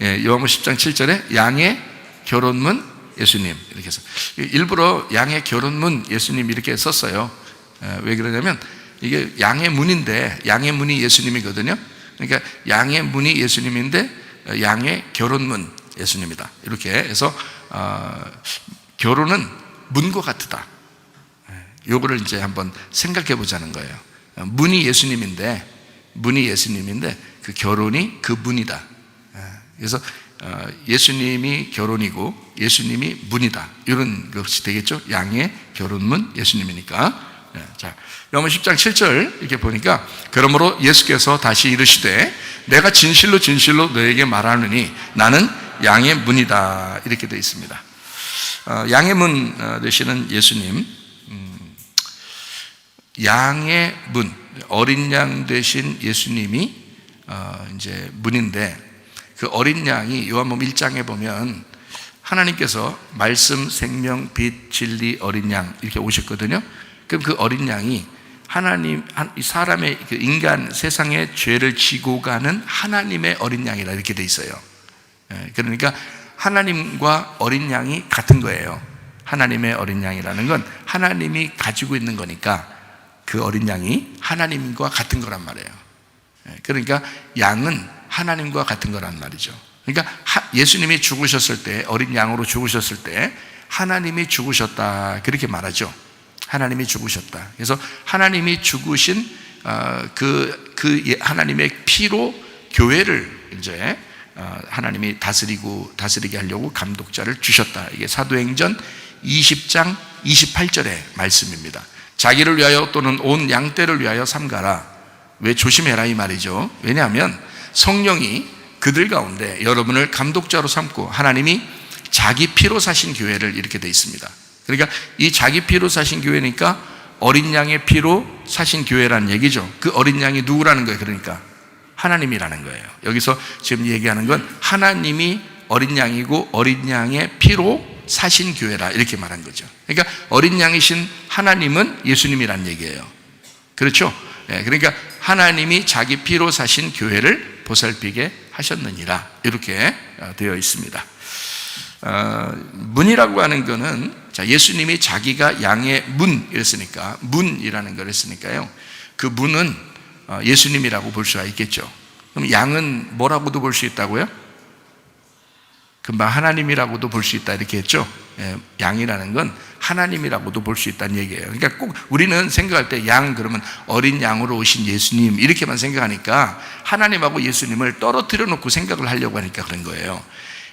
요한복음 10장 7절에 양의 결혼문 예수님 이렇게 해서 일부러 양의 결혼문 예수님 이렇게 썼어요. 왜 그러냐면 이게 양의 문인데 양의 문이 예수님이거든요. 그러니까 양의 문이 예수님인데 양의 결혼문 예수님이다. 이렇게 해서 결혼은 문과 같다. 요거를 이제 한번 생각해 보자는 거예요. 문이 예수님인데 그 결혼이 그 문이다. 그래서 예수님이 결혼이고 예수님이 문이다. 이런 것이 되겠죠. 양의 결혼문 예수님이니까. 자, 요한복음 10장 7절 이렇게 보니까 그러므로 예수께서 다시 이르시되 내가 진실로 진실로 너에게 말하느니 나는 양의 문이다. 이렇게 되어 있습니다. 양의 문 되시는 예수님, 양의 문, 어린 양 되신 예수님이 이제 문인데 그 어린 양이 요한복음 1장에 보면 하나님께서 말씀, 생명, 빛, 진리 어린 양 이렇게 오셨거든요. 그럼 그 어린 양이 하나님, 사람의 그 인간 세상의 죄를 지고 가는 하나님의 어린 양이라 이렇게 돼 있어요. 그러니까 하나님과 어린 양이 같은 거예요. 하나님의 어린 양이라는 건 하나님이 가지고 있는 거니까 그 어린 양이 하나님과 같은 거란 말이에요. 그러니까 양은 하나님과 같은 거란 말이죠. 그러니까 예수님이 죽으셨을 때, 어린 양으로 죽으셨을 때 하나님이 죽으셨다 그렇게 말하죠. 하나님이 죽으셨다. 그래서 하나님이 죽으신 그 하나님의 피로 교회를 이제 하나님이 다스리게 하려고 감독자를 주셨다. 이게 사도행전 20장 28절의 말씀입니다. 자기를 위하여 또는 온 양떼를 위하여 삼가라. 왜 조심해라 이 말이죠. 왜냐하면 성령이 그들 가운데 여러분을 감독자로 삼고 하나님이 자기 피로 사신 교회를 이렇게 돼 있습니다. 그러니까 이 자기 피로 사신 교회니까 어린 양의 피로 사신 교회라는 얘기죠. 그 어린 양이 누구라는 거예요? 그러니까 하나님이라는 거예요. 여기서 지금 얘기하는 건 하나님이 어린 양이고 어린 양의 피로 사신 교회라 이렇게 말한 거죠. 그러니까 어린 양이신 하나님은 예수님이라는 얘기예요. 그렇죠? 그러니까 하나님이 자기 피로 사신 교회를 보살피게 하셨느니라 이렇게 되어 있습니다. 문이라고 하는 거는 자, 예수님이 자기가 양의 문 이랬으니까 문이라는 걸 했으니까요. 그 문은 예수님이라고 볼 수가 있겠죠. 그럼 양은 뭐라고도 볼 수 있다고요? 금방 하나님이라고도 볼 수 있다 이렇게 했죠. 양이라는 건 하나님이라고도 볼 수 있다는 얘기예요. 그러니까 꼭 우리는 생각할 때 양 그러면 어린 양으로 오신 예수님 이렇게만 생각하니까 하나님하고 예수님을 떨어뜨려 놓고 생각을 하려고 하니까 그런 거예요.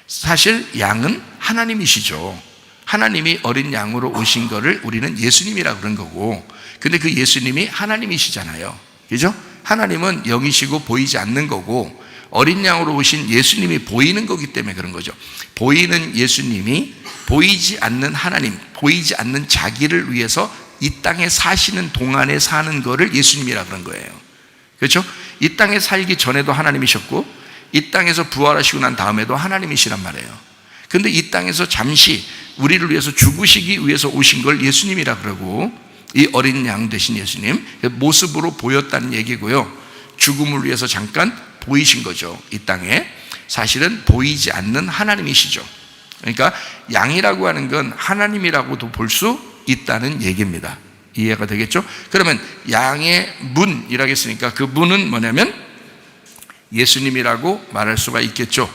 사실 양은 하나님이시죠. 하나님이 어린 양으로 오신 거를 우리는 예수님이라 그런 거고, 근데 그 예수님이 하나님이시잖아요. 그죠? 하나님은 영이시고 보이지 않는 거고 어린 양으로 오신 예수님이 보이는 거기 때문에 그런 거죠. 보이는 예수님이 보이지 않는 하나님, 보이지 않는 자기를 위해서 이 땅에 사시는 동안에 사는 거를 예수님이라 그런 거예요. 그렇죠? 이 땅에 살기 전에도 하나님이셨고 이 땅에서 부활하시고 난 다음에도 하나님이시란 말이에요. 근데 이 땅에서 잠시 우리를 위해서 죽으시기 위해서 오신 걸 예수님이라 그러고 이 어린 양 되신 예수님 모습으로 보였다는 얘기고요. 죽음을 위해서 잠깐 보이신 거죠. 이 땅에 사실은 보이지 않는 하나님이시죠. 그러니까 양이라고 하는 건 하나님이라고도 볼 수 있다는 얘기입니다. 이해가 되겠죠? 그러면 양의 문이라고 했으니까 그 문은 뭐냐면 예수님이라고 말할 수가 있겠죠.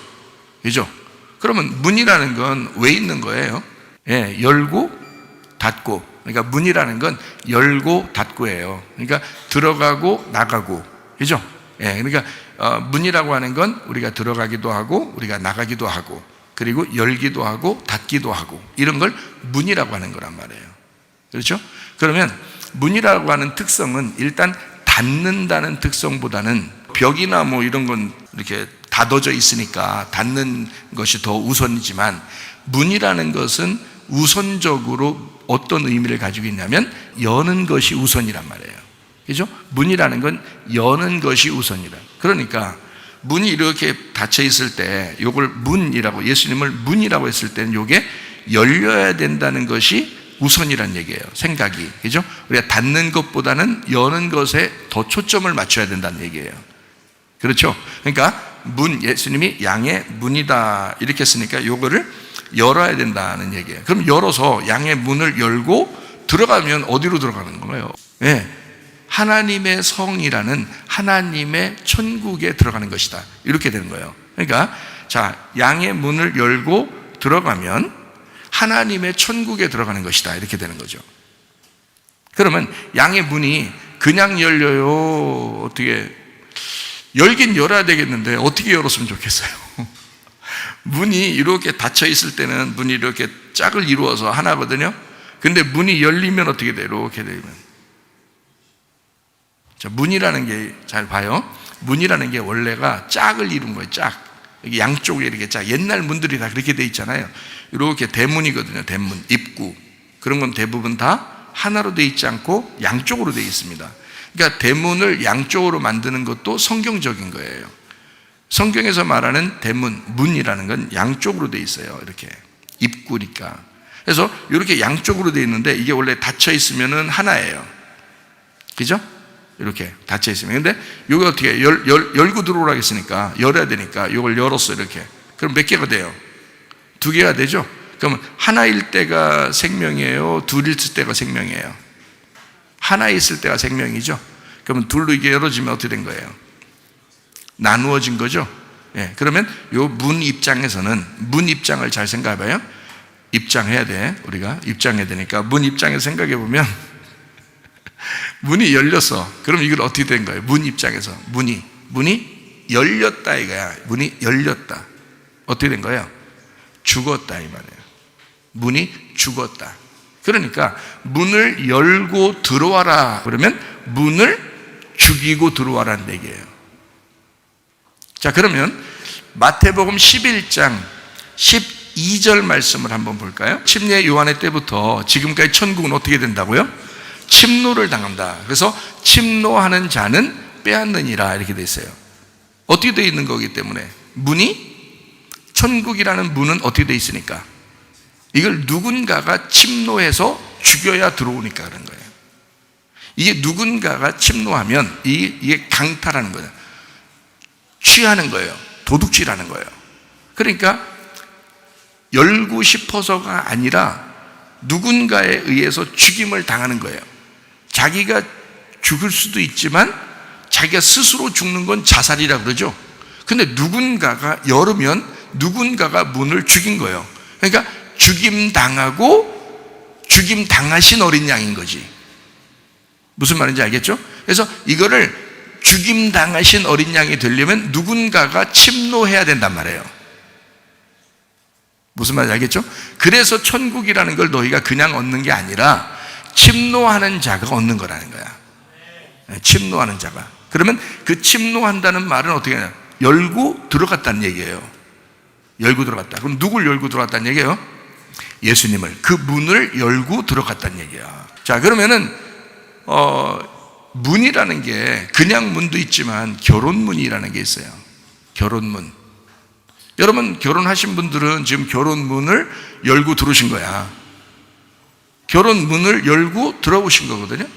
그죠? 그러면 문이라는 건 왜 있는 거예요? 열고 닫고. 그러니까 문이라는 건 열고 닫고예요. 그러니까 들어가고 나가고. 그죠? 그러니까 문이라고 하는 건 우리가 들어가기도 하고 우리가 나가기도 하고 그리고 열기도 하고 닫기도 하고 이런 걸 문이라고 하는 거란 말이에요. 그렇죠? 그러면 문이라고 하는 특성은 일단 닫는다는 특성보다는 벽이나 뭐 이런 건 이렇게 닫아져 있으니까 닫는 것이 더 우선이지만 문이라는 것은 우선적으로 어떤 의미를 가지고 있냐면 여는 것이 우선이란 말이에요. 그죠? 문이라는 건 여는 것이 우선이다. 그러니까 문이 이렇게 닫혀 있을 때 이걸 문이라고, 예수님을 문이라고 했을 때는 이게 열려야 된다는 것이 우선이란 얘기예요. 생각이. 그죠? 우리가 닫는 것보다는 여는 것에 더 초점을 맞춰야 된다는 얘기예요. 그렇죠? 그러니까 문, 예수님이 양의 문이다 이렇게 했으니까 요거를 열어야 된다는 얘기예요. 그럼 열어서 양의 문을 열고 들어가면 어디로 들어가는 건가요? 네, 하나님의 성이라는 하나님의 천국에 들어가는 것이다 이렇게 되는 거예요. 그러니까 자, 양의 문을 열고 들어가면 하나님의 천국에 들어가는 것이다 이렇게 되는 거죠. 그러면 양의 문이 그냥 열려요? 어떻게 열긴 열어야 되겠는데 어떻게 열었으면 좋겠어요? 문이 이렇게 닫혀 있을 때는 문이 이렇게 짝을 이루어서 하나거든요. 근데 문이 열리면 어떻게 돼요? 이렇게 되면. 자, 문이라는 게 잘 봐요. 문이라는 게 원래가 짝을 이룬 거예요. 짝. 여기 양쪽에 이렇게 짝. 옛날 문들이 다 그렇게 돼 있잖아요. 이렇게 대문이거든요. 대문, 입구. 그런 건 대부분 다 하나로 돼 있지 않고 양쪽으로 돼 있습니다. 그러니까 대문을 양쪽으로 만드는 것도 성경적인 거예요. 성경에서 말하는 대문, 문이라는 건 양쪽으로 돼 있어요. 이렇게 입구니까. 그래서 이렇게 양쪽으로 돼 있는데 이게 원래 닫혀 있으면은 하나예요. 그죠? 이렇게 닫혀 있으면. 근데 이거 어떻게 열고 들어오라 했으니까 열어야 되니까 이걸 열었어 이렇게. 그럼 몇 개가 돼요? 2개가 되죠? 그러면 하나일 때가 생명이에요? 둘일 때가 생명이에요? 하나 있을 때가 생명이죠? 그러면 둘로 이게 열어지면 어떻게 된 거예요? 나누어진 거죠? 예, 그러면 요 문 입장에서는 문 입장을 잘 생각해 봐요. 입장해야 돼. 우리가 입장해야 되니까 문 입장에서 생각해 보면 문이 열렸어. 그럼 이걸 어떻게 된 거예요? 문 입장에서 문이 열렸다 이거야. 문이 열렸다. 어떻게 된 거예요? 죽었다 이 말이에요. 문이 죽었다. 그러니까 문을 열고 들어와라 그러면 문을 죽이고 들어와라는 얘기예요. 자, 그러면 마태복음 11장 12절 말씀을 한번 볼까요? 침례 요한의 때부터 지금까지 천국은 어떻게 된다고요? 침노를 당한다. 그래서 침노하는 자는 빼앗느니라 이렇게 돼 있어요. 어떻게 돼 있는 거기 때문에 문이 천국이라는 문은 어떻게 돼 있으니까 이걸 누군가가 침노해서 죽여야 들어오니까 그런 거예요. 이게 누군가가 침노하면 이게 강탈하는 거예요. 취하는 거예요. 도둑질하는 거예요. 그러니까 열고 싶어서가 아니라 누군가에 의해서 죽임을 당하는 거예요. 자기가 죽을 수도 있지만 자기가 스스로 죽는 건 자살이라 그러죠. 근데 누군가가 열으면 누군가가 문을 죽인 거예요. 그러니까 죽임당하고 죽임당하신 어린 양인 거지. 무슨 말인지 알겠죠? 그래서 이거를 죽임당하신 어린 양이 되려면 누군가가 침노해야 된단 말이에요. 무슨 말인지 알겠죠? 그래서 천국이라는 걸 너희가 그냥 얻는 게 아니라 침노하는 자가 얻는 거라는 거야. 침노하는 자가. 그러면 그 침노한다는 말은 어떻게 하냐? 열고 들어갔다는 얘기예요. 열고 들어갔다. 그럼 누굴 열고 들어갔다는 얘기예요? 예수님을. 그 문을 열고 들어갔다는 얘기야. 자, 그러면은 문이라는 게 그냥 문도 있지만 결혼문이라는 게 있어요. 결혼문. 여러분 결혼하신 분들은 지금 결혼문을 열고 들어오신 거야. 결혼문을 열고 들어오신 거거든요.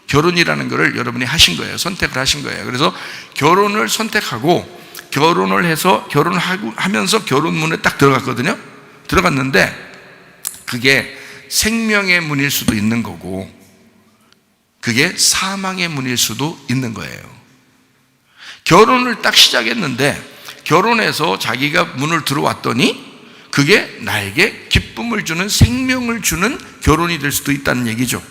결혼이라는 것을 여러분이 하신 거예요. 선택을 하신 거예요. 그래서 결혼을 선택하고 결혼을 해서 결혼하면서 결혼문에 딱 들어갔거든요. 들어갔는데 그게 생명의 문일 수도 있는 거고 그게 사망의 문일 수도 있는 거예요. 결혼을 딱 시작했는데 결혼해서 자기가 문을 들어왔더니 그게 나에게 기쁨을 주는 생명을 주는 결혼이 될 수도 있다는 얘기죠.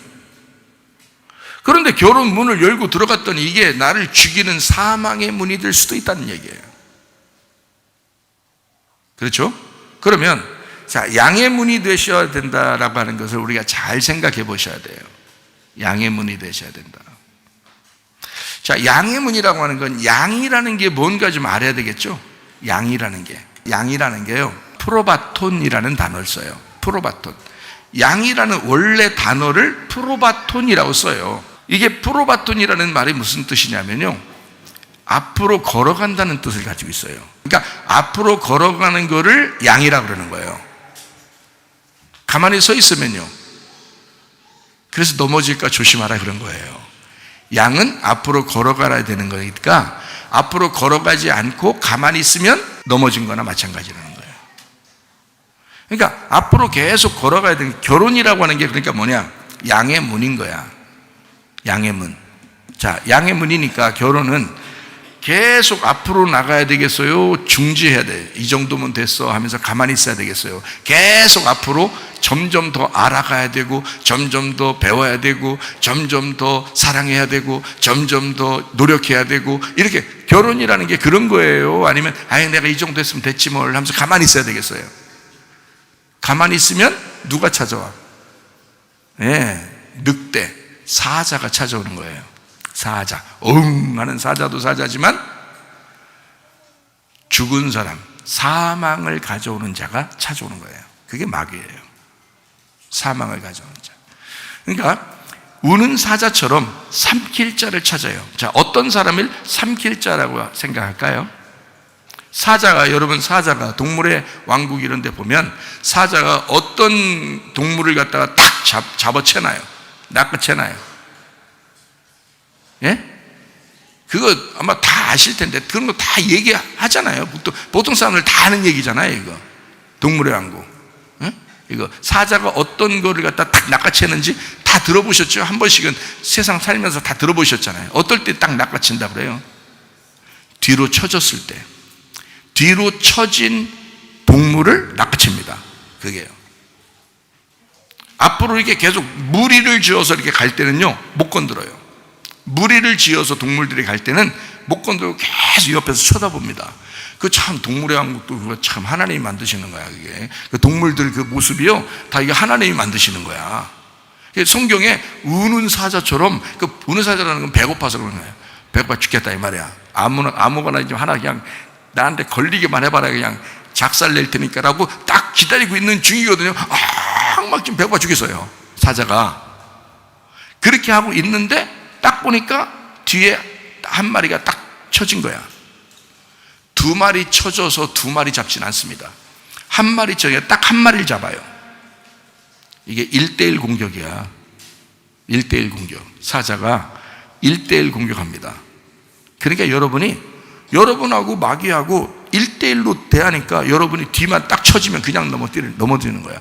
그런데 결혼 문을 열고 들어갔더니 이게 나를 죽이는 사망의 문이 될 수도 있다는 얘기예요. 그렇죠? 그러면 자, 양의 문이 되셔야 된다라고 하는 것을 우리가 잘 생각해 보셔야 돼요. 양의 문이 되셔야 된다. 자, 양의 문이라고 하는 건 양이라는 게 뭔가 좀 알아야 되겠죠? 양이라는 게요. 프로바톤이라는 단어를 써요. 프로바톤. 양이라는 원래 단어를 프로바톤이라고 써요. 이게 프로바톤이라는 말이 무슨 뜻이냐면요. 앞으로 걸어간다는 뜻을 가지고 있어요. 그러니까 앞으로 걸어가는 거를 양이라고 그러는 거예요. 가만히 서 있으면요. 그래서 넘어질까 조심하라 그런 거예요. 양은 앞으로 걸어가야 되는 거니까 앞으로 걸어가지 않고 가만히 있으면 넘어진 거나 마찬가지라는 거예요. 그러니까 앞으로 계속 걸어가야 되는, 결혼이라고 하는 게 그러니까 뭐냐? 양의 문인 거야. 양의 문. 자, 양의 문이니까 결혼은 계속 앞으로 나가야 되겠어요? 중지해야 돼. 이 정도면 됐어 하면서 가만히 있어야 되겠어요? 계속 앞으로 점점 더 알아가야 되고, 점점 더 배워야 되고, 점점 더 사랑해야 되고, 점점 더 노력해야 되고, 이렇게 결혼이라는 게 그런 거예요? 아니면 아니 내가 이 정도 했으면 됐지 뭘 하면서 가만히 있어야 되겠어요? 가만히 있으면 누가 찾아와? 늑대, 사자가 찾아오는 거예요. 사자, 하는 사자도 사자지만 죽은 사람, 사망을 가져오는 자가 찾아오는 거예요. 그게 마귀예요. 사망을 가져오는 자. 그러니까 우는 사자처럼 삼킬 자를 찾아요. 자, 어떤 사람을 삼킬 자라고 생각할까요? 사자가, 여러분 사자가 동물의 왕국 이런 데 보면 사자가 어떤 동물을 갖다가 딱 잡아채나요? 낚아채나요? 예? 그거 아마 다 아실 텐데 그런 거 다 얘기하잖아요. 보통 사람들 다 아는 얘기잖아요. 이거 동물의 왕국. 예? 이거 사자가 어떤 거를 갖다 딱 낚아채는지 다 들어보셨죠? 한 번씩은 세상 살면서 다 들어보셨잖아요. 어떨 때 딱 낚아챈다 그래요? 뒤로 쳐졌을 때, 뒤로 처진 동물을 낚아챕니다. 그게요. 앞으로 이렇게 계속 무리를 지어서 이렇게 갈 때는요, 못 건드려요. 무리를 지어서 동물들이 갈 때는 못 건드리고 계속 옆에서 쳐다봅니다. 그 참 동물의 왕국도 그거 참 하나님이 만드시는 거야. 그게 그 동물들 그 모습이요, 다 이게 하나님이 만드시는 거야. 성경에 우는 사자처럼, 그 우는 사자라는 건 배고파서 그런 거예요. 배고파 죽겠다 이 말이야. 아무거나 좀 하나 그냥 나한테 걸리게만 해봐라, 그냥 작살 낼 테니까라고 딱 기다리고 있는 중이거든요. 막 지금 배고파 죽겠어요. 사자가 그렇게 하고 있는데 딱 보니까 뒤에 한 마리가 딱 쳐진 거야. 두 마리 쳐져서 두 마리 잡진 않습니다. 한 마리 쳐야 딱 한 마리를 잡아요. 이게 1대1 공격이야. 1대1 공격. 사자가 1대1 공격합니다. 그러니까 여러분하고 마귀하고 1대1로 대하니까 여러분이 뒤만 딱 쳐지면 그냥 넘어지는 거야.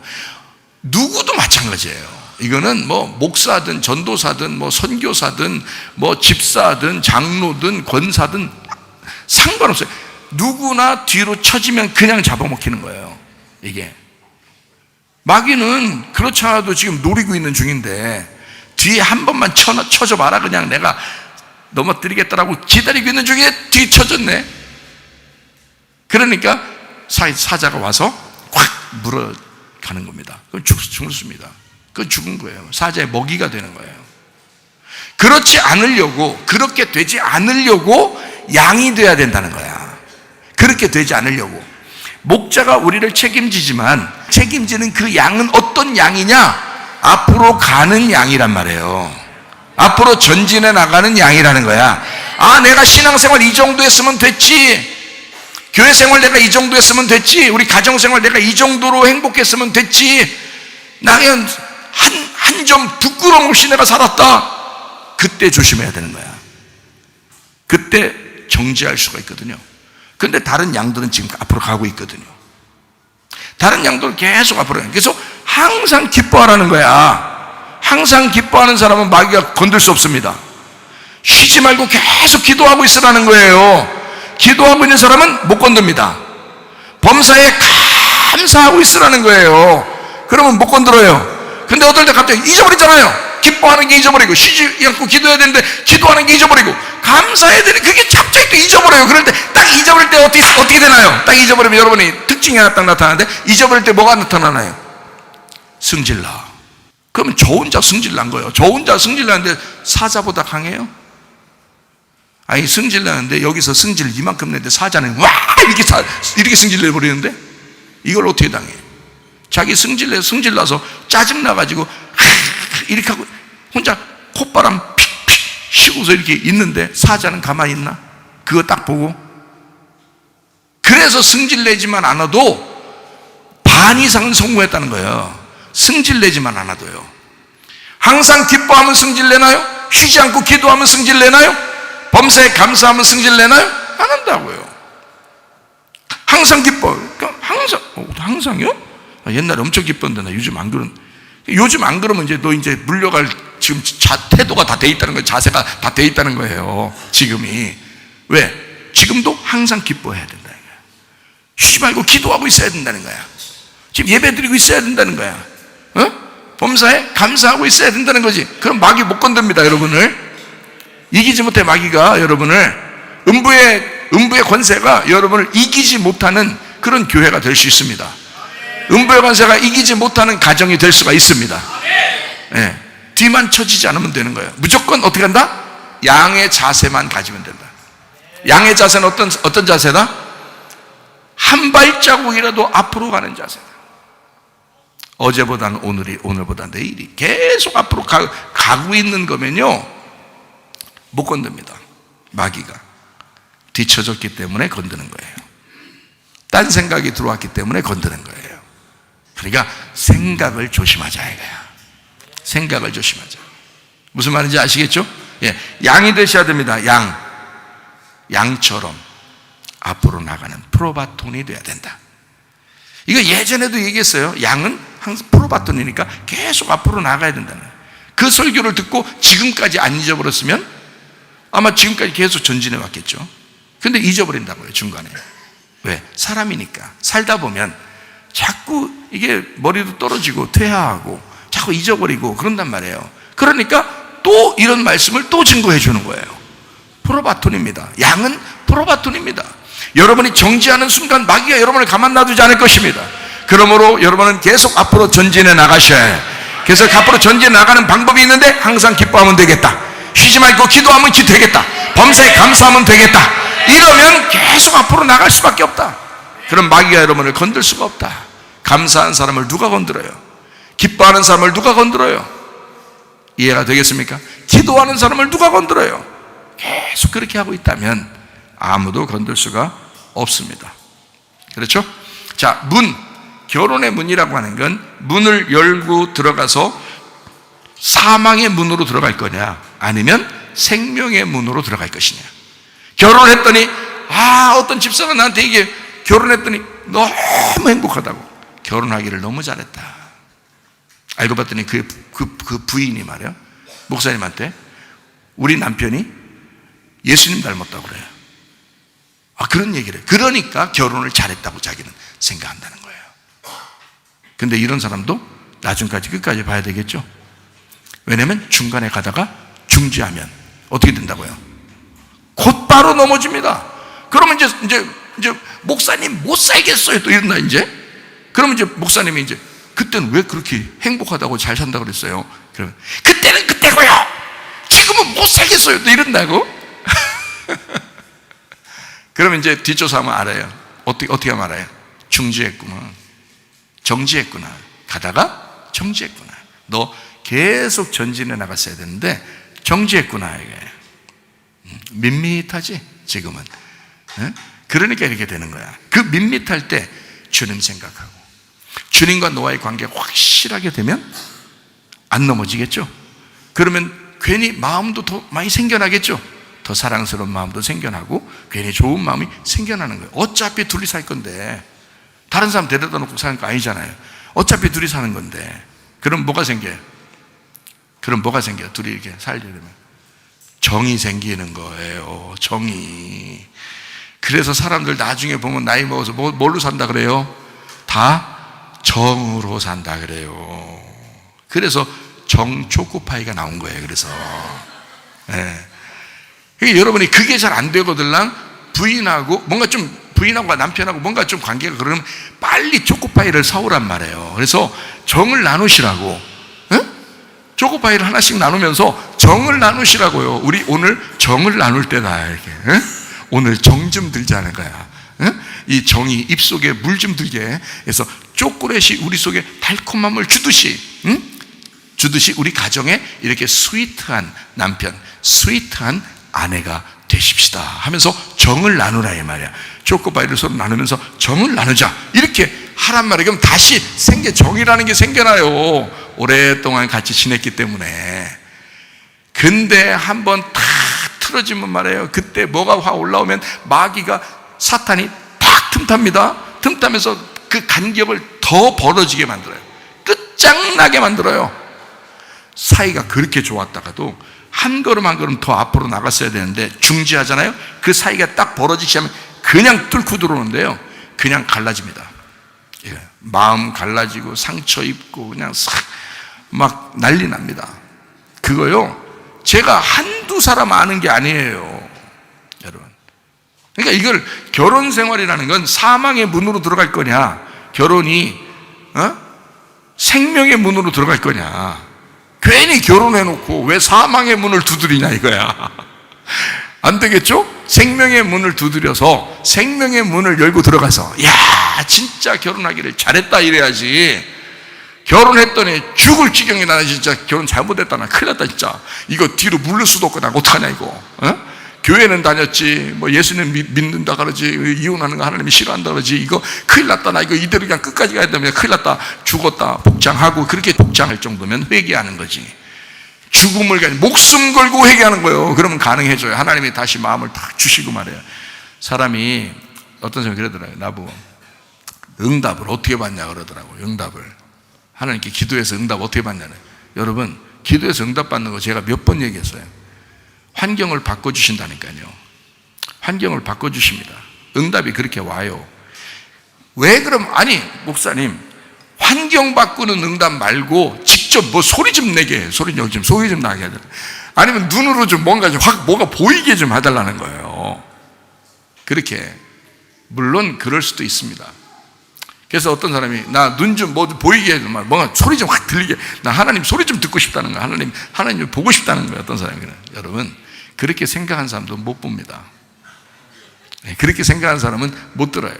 누구도 마찬가지예요. 이거는 뭐 목사든 전도사든 뭐 선교사든 뭐 집사든 장로든 권사든 상관없어요. 누구나 뒤로 쳐지면 그냥 잡아먹히는 거예요. 이게 마귀는 그렇지 않아도 지금 노리고 있는 중인데 뒤에 한 번만 쳐줘 봐라, 그냥 내가 넘어뜨리겠다라고 기다리고 있는 중에 뒤에 쳐졌네. 그러니까 사자가 와서 확 물어가는 겁니다. 그건 죽습니다. 그건 죽은 거예요. 사자의 먹이가 되는 거예요. 그렇게 되지 않으려고 양이 돼야 된다는 거야. 그렇게 되지 않으려고. 목자가 우리를 책임지지만 책임지는 그 양은 어떤 양이냐? 앞으로 가는 양이란 말이에요. 앞으로 전진해 나가는 양이라는 거야. 내가 신앙생활 이 정도 했으면 됐지, 교회생활 내가 이 정도 했으면 됐지, 우리 가정생활 내가 이 정도로 행복했으면 됐지, 나 그냥 한 점 부끄러움 없이 내가 살았다. 그때 조심해야 되는 거야. 그때 정지할 수가 있거든요. 근데 다른 양들은 지금 앞으로 가고 있거든요. 다른 양들은 계속 앞으로 가요. 그래서 항상 기뻐하라는 거야. 항상 기뻐하는 사람은 마귀가 건들 수 없습니다. 쉬지 말고 계속 기도하고 있으라는 거예요. 기도하고 있는 사람은 못 건듭니다. 범사에 감사하고 있으라는 거예요. 그러면 못 건드려요. 근데 어떨 때 갑자기 잊어버리잖아요. 기뻐하는 게 잊어버리고, 쉬지 않고 기도해야 되는데 기도하는 게 잊어버리고, 감사해야 되는데 그게 갑자기 또 잊어버려요. 그럴 때 딱 잊어버릴 때 어떻게 되나요? 딱 잊어버리면 여러분이 특징이 하나 딱 나타나는데, 잊어버릴 때 뭐가 나타나나요? 승질나. 그러면 저 혼자 승질난 거예요. 저 혼자 승질나는데 사자보다 강해요? 아니, 승질나는데 여기서 승질 이만큼 내는데 사자는 와 이렇게 승질내버리는데 이걸 어떻게 당해? 자기 승질나서 짜증나가지고 이렇게 하고 혼자 콧바람 픽픽 쉬고서 이렇게 있는데 사자는 가만히 있나? 그거 딱 보고. 그래서 승질내지만 않아도 반 이상은 성공했다는 거예요. 승질내지만 않아도요. 항상 기뻐하면 승질내나요? 쉬지 않고 기도하면 승질내나요? 범사에 감사하면 승질내나요? 안 한다고요. 항상 기뻐. 그러니까 항상요? 옛날에 엄청 기뻤는데 나 요즘 안 그러면 이제 너 이제 물려갈 지금 태도가 다 돼 있다는 거예요. 자세가 다 돼 있다는 거예요. 지금이. 왜? 지금도 항상 기뻐해야 된다는 거야. 쉬지 말고 기도하고 있어야 된다는 거야. 지금 예배 드리고 있어야 된다는 거야. 범사에 감사하고 있어야 된다는 거지. 그럼 마귀 못 건듭니다, 여러분을. 이기지 못해 마귀가 여러분을. 음부의 권세가 여러분을 이기지 못하는 그런 교회가 될 수 있습니다. 음부의 권세가 이기지 못하는 가정이 될 수가 있습니다. 네. 뒤만 쳐지지 않으면 되는 거예요. 무조건 어떻게 한다? 양의 자세만 가지면 된다. 양의 자세는 어떤 자세다? 한 발자국이라도 앞으로 가는 자세다. 어제보다는 오늘이, 오늘보다 내일이 계속 앞으로 가고 있는 거면요, 못 건듭니다. 마귀가 뒤쳐졌기 때문에 건드는 거예요. 딴 생각이 들어왔기 때문에 건드는 거예요. 그러니까 생각을 조심하자 이거야. 생각을 조심하자. 무슨 말인지 아시겠죠? 예, 양이 되셔야 됩니다. 양처럼 앞으로 나가는 프로바톤이 돼야 된다. 이거 예전에도 얘기했어요. 양은 항상 프로바톤이니까 계속 앞으로 나가야 된다는 거예요. 그 설교를 듣고 지금까지 안 잊어버렸으면 아마 지금까지 계속 전진해 왔겠죠. 근데 잊어버린다고요, 중간에. 왜? 사람이니까. 살다 보면 자꾸 이게 머리도 떨어지고 퇴화하고 자꾸 잊어버리고 그런단 말이에요. 그러니까 또 이런 말씀을 또 증거해 주는 거예요. 프로바톤입니다. 양은 프로바톤입니다. 여러분이 정지하는 순간 마귀가 여러분을 가만 놔두지 않을 것입니다. 그러므로 여러분은 계속 앞으로 전진해 나가셔야 해요. 계속 앞으로 전진해 나가는 방법이 있는데 항상 기뻐하면 되겠다. 쉬지 말고 기도하면 되겠다. 범사에 감사하면 되겠다. 이러면 계속 앞으로 나갈 수밖에 없다. 그럼 마귀가 여러분을 건들 수가 없다. 감사한 사람을 누가 건드려요? 기뻐하는 사람을 누가 건드려요? 이해가 되겠습니까? 기도하는 사람을 누가 건드려요? 계속 그렇게 하고 있다면 아무도 건들 수가 없습니다. 그렇죠? 자, 결혼의 문이라고 하는 건 문을 열고 들어가서 사망의 문으로 들어갈 거냐, 아니면 생명의 문으로 들어갈 것이냐. 결혼했더니 어떤 집사가 나한테 이게 결혼했더니 너무 행복하다고, 결혼하기를 너무 잘했다. 알고 봤더니 그 부인이 말이야, 목사님한테 우리 남편이 예수님 닮았다고 그래요. 그런 얘기를 해요. 그러니까 결혼을 잘했다고 자기는 생각한다는 거예요. 근데 이런 사람도 나중까지 끝까지 봐야 되겠죠. 왜냐면 중간에 가다가 중지하면 어떻게 된다고요? 곧바로 넘어집니다. 그러면 이제 목사님 못 살겠어요 또 이런다. 이제 그러면 이제 목사님이 이제 그때는 왜 그렇게 행복하다고 잘 산다고 그랬어요? 그러면 그때는 그때고요, 지금은 못 살겠어요 또 이런다고. 그러면 이제 뒷조사하면 알아요. 어떻게 하면 알아요? 중지했구나, 정지했구나, 가다가 정지했구나. 너 계속 전진해 나갔어야 되는데 정지했구나 이거예요. 밋밋하지 지금은. 그러니까 이렇게 되는 거야. 그 밋밋할 때 주님 생각하고 주님과 너와의 관계가 확실하게 되면 안 넘어지겠죠. 그러면 괜히 마음도 더 많이 생겨나겠죠. 더 사랑스러운 마음도 생겨나고 괜히 좋은 마음이 생겨나는 거예요. 어차피 둘이 살 건데, 다른 사람 데려다 놓고 사는 거 아니잖아요. 어차피 둘이 사는 건데. 그럼 뭐가 생겨요? 둘이 이렇게 살려면 정이 생기는 거예요. 정이. 그래서 사람들 나중에 보면 나이 먹어서 뭘로 산다 그래요? 다 정으로 산다 그래요. 그래서 정 초코파이가 나온 거예요. 그래서 여러분이 그게 잘 안 되거들랑 부인하고 부인하고 남편하고 뭔가 좀 관계가 그러면 빨리 초코파이를 사오란 말이에요. 그래서 정을 나누시라고. 초코파이를 하나씩 나누면서 정을 나누시라고요. 우리 오늘 정을 나눌 때다 이렇게. 오늘 정 좀 들자는 거야. 이 정이 입속에 물 좀 들게 해서 초콜릿이 우리 속에 달콤함을 주듯이 우리 가정에 이렇게 스위트한 남편, 스위트한 아내가 되십시다 하면서 정을 나누라 이 말이야. 초코파이를 서로 나누면서 정을 나누자 이렇게 하란 말이에요. 그럼 다시 정이라는 게 생겨나요. 오랫동안 같이 지냈기 때문에. 근데 한번 탁 틀어지면 말이에요, 그때 뭐가 확 올라오면 마귀가, 사탄이 팍 틈탑니다. 틈타면서 그 간격을 더 벌어지게 만들어요. 끝장나게 만들어요. 사이가 그렇게 좋았다가도 한 걸음 한 걸음 더 앞으로 나갔어야 되는데 중지하잖아요. 그 사이가 딱 벌어지기 시작하면 그냥 뚫고 들어오는데요, 그냥 갈라집니다. 예, 마음 갈라지고 상처 입고 그냥 싹 막 난리 납니다. 그거요, 제가 한두 사람 아는 게 아니에요, 여러분. 그러니까 이걸, 결혼 생활이라는 건 사망의 문으로 들어갈 거냐, 결혼이 생명의 문으로 들어갈 거냐. 괜히 결혼해놓고 왜 사망의 문을 두드리냐 이거야. 안 되겠죠? 생명의 문을 두드려서 생명의 문을 열고 들어가서, 야, 진짜 결혼하기를 잘했다 이래야지. 결혼했더니 죽을 지경이, 나는 진짜 결혼 잘못했다, 나 큰일 났다 진짜, 이거 뒤로 물릴 수도 없고 나 어떡하냐 이거. 교회는 다녔지, 뭐 예수님 믿는다 그러지, 이혼하는 거 하나님이 싫어한다 그러지, 이거 큰일 났다, 나 이거 이대로 그냥 끝까지 가야 되면 큰일 났다, 죽었다, 복장하고. 그렇게 복장할 정도면 회개하는 거지. 죽음을 가지고 목숨 걸고 회개하는 거예요. 그러면 가능해져요. 하나님이 다시 마음을 탁 주시고 말이에요. 사람이, 어떤 사람이 그러더라고요, 나보고 응답을 어떻게 받냐 그러더라고요. 응답을 하나님께 기도해서 응답 어떻게 받냐는. 여러분, 기도해서 응답 받는 거 제가 몇 번 얘기했어요. 환경을 바꿔주신다니까요. 환경을 바꿔주십니다. 응답이 그렇게 와요. 왜 그럼, 아니 목사님, 환경 바꾸는 응답 말고 직접 뭐 소리 좀 내게 해. 소리 좀 나게 하자. 아니면 눈으로 좀 뭔가 좀 확 뭐가 보이게 좀 해달라는 거예요. 그렇게, 물론 그럴 수도 있습니다. 그래서 어떤 사람이, 나 눈 좀 뭐 보이게 해줘, 뭔가 소리 좀 확 들리게, 나 하나님 소리 좀 듣고 싶다는 거야. 하나님 보고 싶다는 거예요. 어떤 사람이. 여러분, 그렇게 생각한 사람도 못 봅니다. 그렇게 생각하는 사람은 못 들어요.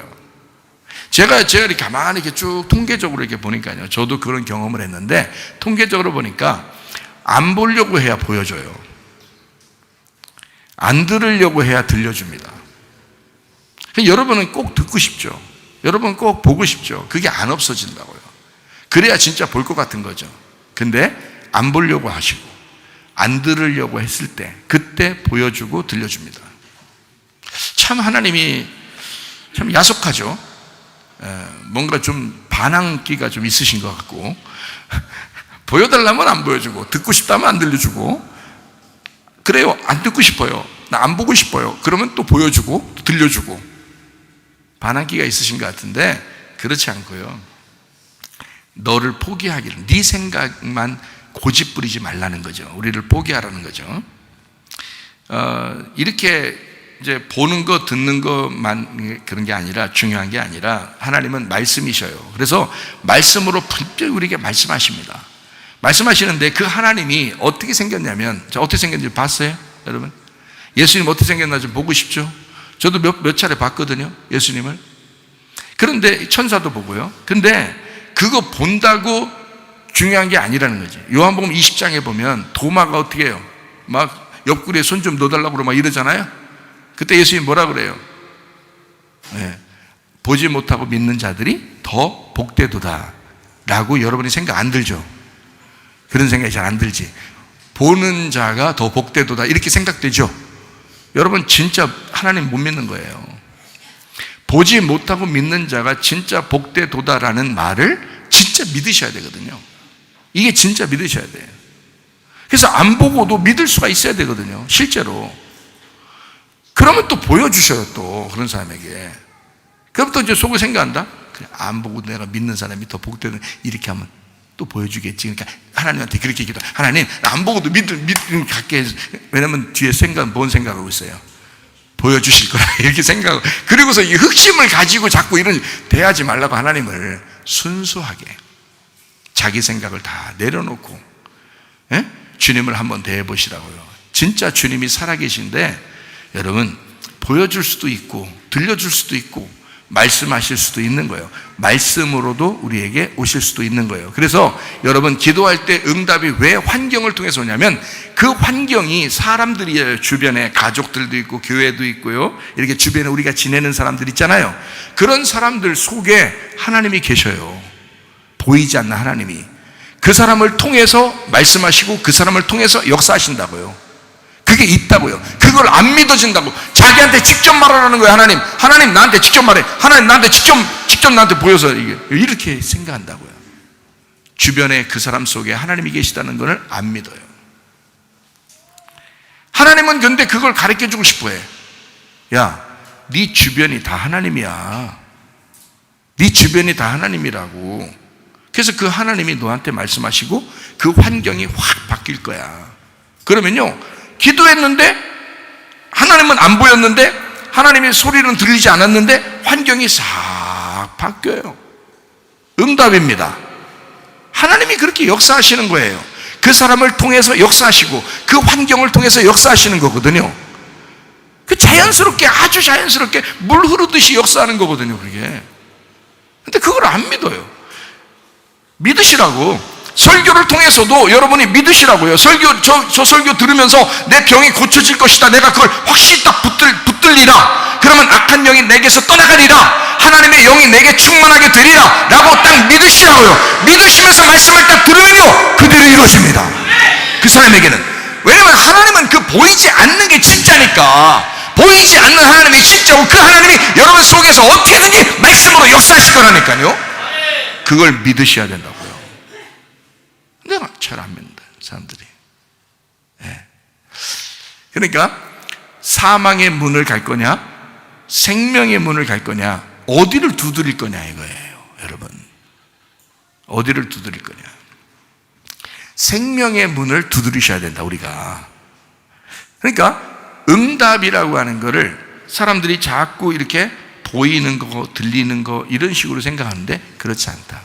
제가 이렇게 가만히 이렇게 쭉 통계적으로 이렇게 보니까요, 저도 그런 경험을 했는데, 통계적으로 보니까 안 보려고 해야 보여줘요. 안 들으려고 해야 들려줍니다. 여러분은 꼭 듣고 싶죠. 여러분 꼭 보고 싶죠. 그게 안 없어진다고요. 그래야 진짜 볼 것 같은 거죠. 근데 안 보려고 하시고 안 들으려고 했을 때, 그때 보여주고 들려줍니다. 참 하나님이 참 야속하죠. 뭔가 좀 반항기가 좀 있으신 것 같고, 보여달라면 안 보여주고, 듣고 싶다면 안 들려주고. 그래요, 안 듣고 싶어요, 나 안 보고 싶어요, 그러면 또 보여주고 들려주고. 반항기가 있으신 것 같은데 그렇지 않고요, 너를 포기하기를, 네 생각만 고집부리지 말라는 거죠. 우리를 포기하라는 거죠. 이렇게 이제 보는 거 듣는 것만 그런 게 아니라, 중요한 게 아니라, 하나님은 말씀이셔요. 그래서 말씀으로 분명히 우리에게 말씀하십니다. 말씀하시는데 그 하나님이 어떻게 생겼냐면, 자, 어떻게 생겼는지 봤어요? 여러분, 예수님 어떻게 생겼나 좀 보고 싶죠? 저도 몇 차례 봤거든요, 예수님을. 그런데 천사도 보고요. 근데 그거 본다고 중요한 게 아니라는 거지. 요한복음 20장에 보면 도마가 어떻게 해요? 막 옆구리에 손 좀 넣어달라고 그러고 막 이러잖아요. 그때 예수님 뭐라 그래요? 네, 보지 못하고 믿는 자들이 더 복되도다 라고. 여러분이 생각 안 들죠? 그런 생각이 잘 안 들지. 보는 자가 더 복되도다 이렇게 생각되죠? 여러분, 진짜 하나님 못 믿는 거예요. 보지 못하고 믿는 자가 진짜 복되도다라는 말을 진짜 믿으셔야 되거든요. 이게 진짜 믿으셔야 돼요. 그래서 안 보고도 믿을 수가 있어야 되거든요, 실제로. 그러면 또 보여주셔요, 또 그런 사람에게. 그럼 또 이제 속으로 생각한다? 그래, 안 보고 내가 믿는 사람이 더 복되는, 이렇게 하면 또 보여주겠지. 그러니까 하나님한테 그렇게 기도, 하나님 안 보고도 믿음 갖게 해서. 왜냐면 뒤에 뭔 생각하고 있어요? 보여주실 거라 이렇게 생각하고. 그리고서 이 흑심을 가지고 자꾸 이런 대하지 말라고 하나님을 순수하게 자기 생각을 다 내려놓고, 예? 주님을 한번 대해보시라고요. 진짜 주님이 살아계신데, 여러분, 보여줄 수도 있고 들려줄 수도 있고 말씀하실 수도 있는 거예요. 말씀으로도 우리에게 오실 수도 있는 거예요. 그래서 여러분, 기도할 때 응답이 왜 환경을 통해서 오냐면, 그 환경이 사람들이에요. 주변에 가족들도 있고 교회도 있고요, 이렇게 주변에 우리가 지내는 사람들 있잖아요. 그런 사람들 속에 하나님이 계셔요. 보이지 않는 하나님이 그 사람을 통해서 말씀하시고 그 사람을 통해서 역사하신다고요. 그게 있다고요. 그걸 안 믿어진다고. 자기한테 직접 말하라는 거예요. 하나님 나한테 직접 말해. 하나님 나한테 직접 나한테 보여서 이렇게 생각한다고요. 주변에 그 사람 속에 하나님이 계시다는 것을 안 믿어요. 하나님은 근데 그걸 가르쳐주고 싶어해. 야, 네 주변이 다 하나님이야. 네 주변이 다 하나님이라고. 그래서 그 하나님이 너한테 말씀하시고 그 환경이 확 바뀔 거야. 그러면요, 기도했는데 하나님은 안 보였는데 하나님의 소리는 들리지 않았는데 환경이 싹 바뀌어요. 응답입니다. 하나님이 그렇게 역사하시는 거예요. 그 사람을 통해서 역사하시고 그 환경을 통해서 역사하시는 거거든요. 그 자연스럽게, 아주 자연스럽게 물 흐르듯이 역사하는 거거든요, 그게. 근데 그걸 안 믿어요. 믿으시라고. 설교를 통해서도 여러분이 믿으시라고요. 저 설교 들으면서 내 병이 고쳐질 것이다. 내가 그걸 확실히 딱 붙들리라. 그러면 악한 영이 내게서 떠나가리라. 하나님의 영이 내게 충만하게 되리라. 라고 딱 믿으시라고요. 믿으시면서 말씀을 딱 들으면요, 그대로 이루어집니다. 그 사람에게는. 왜냐면 하나님은 그 보이지 않는 게 진짜니까. 보이지 않는 하나님이 진짜고 그 하나님이 여러분 속에서 어떻게든지 말씀으로 역사하실 거라니까요. 그걸 믿으셔야 된다고요. 내가 잘 안 믿는다, 사람들이. 네. 그러니까 사망의 문을 갈 거냐, 생명의 문을 갈 거냐, 어디를 두드릴 거냐 이거예요, 여러분. 어디를 두드릴 거냐. 생명의 문을 두드리셔야 된다, 우리가. 그러니까 응답이라고 하는 거를 사람들이 자꾸 이렇게 보이는 거, 들리는 거 이런 식으로 생각하는데 그렇지 않다.